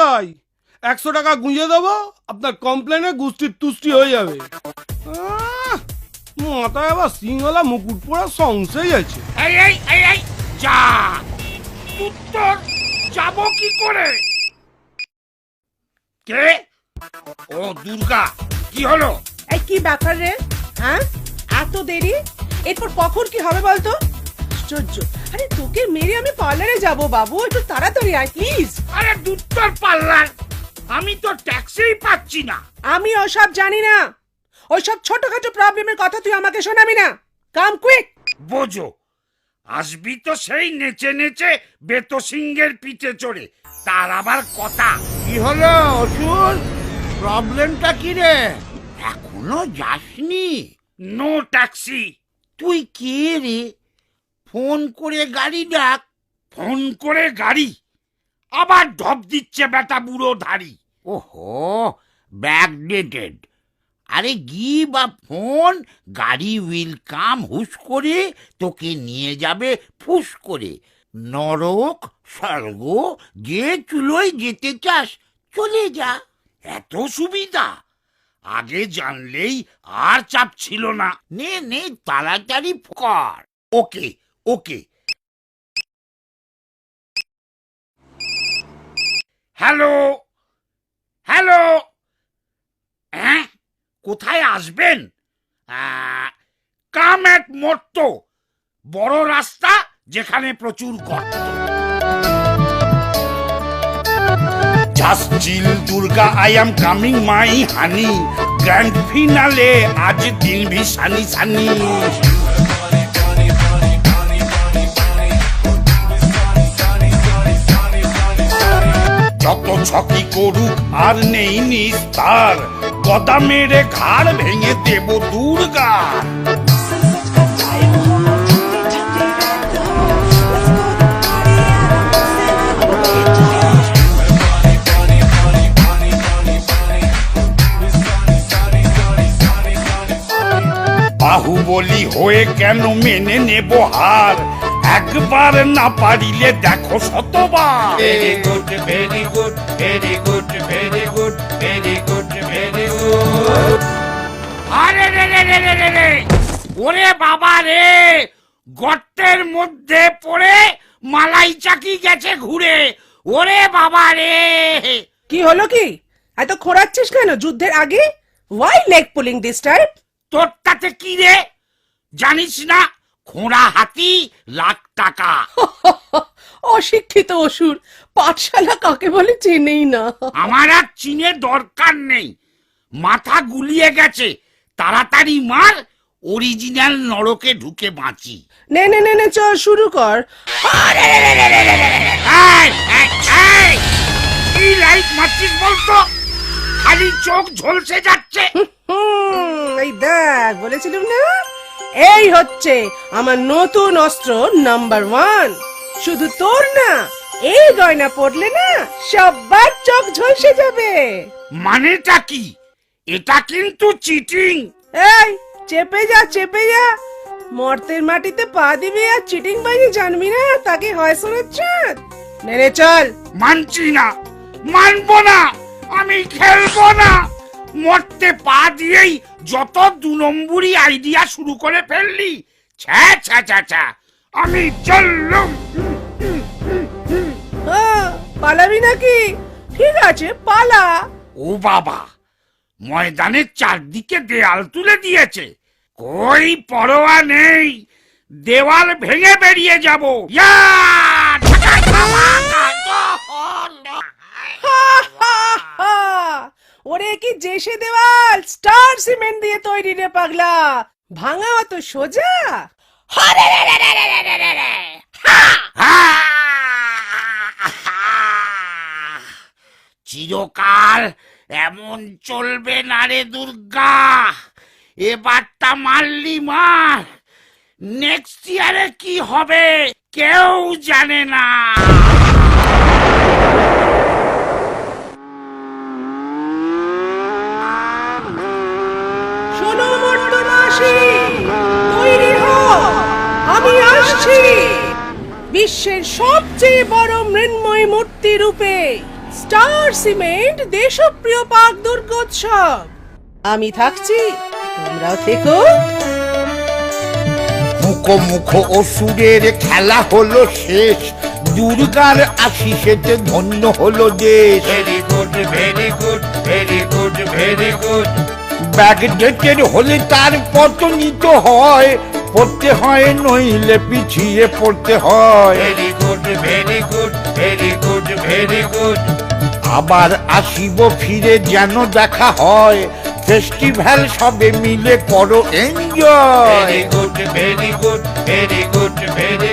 100 টাকা গুঁজে দেবো, আপনার কমপ্লেনে গুষ্টির তুষ্টি হয়ে যাবে। মাথায় আবার সিংহলা মুকুট পরা সংশয় আছে। যা উত্তর যাব কি করে? কে? ও দুর্গা, কি হলো? এই কি ব্যাপার রে? হ্যাঁ, এত দেরি? এরপর কখন কি হবে বলতো? আশ্চর্য। আরে তোকে মেরে আমি পার্লারে যাব বাবু, একটু তাড়াতাড়ি আয় প্লিজ। আরে দুত্তর পার্লার, আমি তো ট্যাক্সিই পাচ্ছি না। আমি ওসব জানি না, ওইসব ছোটখাটো প্রবলেমের কথা তুই আমাকে শোনাবি না। কাম কুইক। বোঝো, আসবি তো সেই নেচে নেচে বেতো সিংহের পিঠে চড়ে, তার আবার কথা। কি হলো অসুর? প্রবলেমটা কি রে? এখনো যাসনি? No taxi. তুই কে রে? ফোন করে গাড়ি ডাক। ফোন করে গাড়ি? আবার ঢপ দিচ্ছে বেটা বুড়ো ধাড়ি। ওহো, ব্যাকডেটেড। আরে গিভ আ ফোন, গাড়ি উইল কাম হুশ করে, তোকে নিয়ে যাবে ফুস করে। নরক স্বর্গ যে চুলোয় যেতে চাস চলে যা। এত সুবিধা? আগে জানলেই আর চাপ ছিল না। নে নে, তাড়াতাড়ি কর। ওকে ওকে। হ্যালো হ্যালো, হ্যাঁ কোথায় আসবেন? কাম এট মোট্টো, বড় রাস্তা যেখানে প্রচুর গর্ত। Just chill Durga, I am coming my honey. Grand finale আজ দিন ভি সানি সানি। যত ছকি করুক আর নেই নিস্তার, গদা মেরে ঘাড় ভেঙে দেব দুর্গা। বাহুবলী হয়ে কেন মেনে নেব হার? একবার না পারিলে দেখো শতবার। Very good very good very good very good very good very good. আরে রে রে রে রে রে রে, ওরে বাবা রে, গর্তের মধ্যে পড়ে মালাই চাকি গেছে ঘুরে। ওরে বাবা রে। কি হলো কি? এত খোঁড়াচ্ছিস কেন যুদ্ধের আগে? Why leg pulling this type? তোর তাতে কি রে? জানিস না খোঁড়া হাতি লাখ টাকা। অশিক্ষিত অসুর, পাঠশালা কাকে বলে চেনেই না। আমার আর চিনে দরকার নেই, মাথা গুলিয়ে গেছে। তাড়াতাড়ি মার, অরিজিনাল নরকে ঢুকে বাঁচি। নে নে নে নে, চল শুরু কর। কি লাইট মারছিস বলতো? খালি চোখ ঝলসে যাচ্ছে। এই দেখ, বলেছিলাম না, এই হচ্ছে আমার নতুন অস্ত্র নাম্বার 1। শুধু তোর না, এই গয়না পড়লে না সবার চোখ ঝলসে যাবে। মানেটা কি? এটা কিন্তু চিটিং। এই চেপে যা চেপে যা, মর্তের মাটিতে পা দিবি আর চিটিং বাজি জানবি না, তাকে হয় শোনাচ্ছে। নে চল। মানছি না, মানবো না, আমি খেলবো না। মরতে পা দিয়েই যত 2 নম্বরই আইডিয়া শুরু করে ফেললি। ছ্যা ছ্যা ছ্যা ছ্যা, আমি চললুম। পালাবি নাকি? ঠিক আছে পালা। ও বাবা, ময়দানের চারদিকে দেয়াল তুলে দিয়েছে। কই পরোয়া নেই, দেওয়াল ভেঙে বেরিয়ে যাব। ওরে কি জেসে দেওয়াল, স্টার সিমেন্ট দিয়ে তৈরি রে পাগলা, ভাঙা অত সোজা? চিরকাল এমন চলবে না রে দুর্গা। এবারটা মারলি মার, নেক্সট ইয়ারে কি হবে কেউ জানে না। শোনো মর্তবাসী, তৈরি হও, আমি আসছি বিশ্বের সবচেয়ে বড় মৃন্ময় মূর্তি রূপে। স্টার সিমেন্ট দেশপ্রিয় পাক দুর্গোৎসব। আমি থাকছি, তোমরাও থেকো। মুখ অসুরের খেলা হলো শেষ, দুর্গার আশিসেতে ধন্য হলো দেশ। Very good very good very good very good. Backdated হলে তার পতনিত হয়, পড়তে হয় নইলে পিছিয়ে পড়তে হয়। Very good very good very good very good. আবার আসিব ফিরে যেন দেখা হয়, ফেস্টিভ্যাল সবে মিলে করো enjoy. Very good very good very good very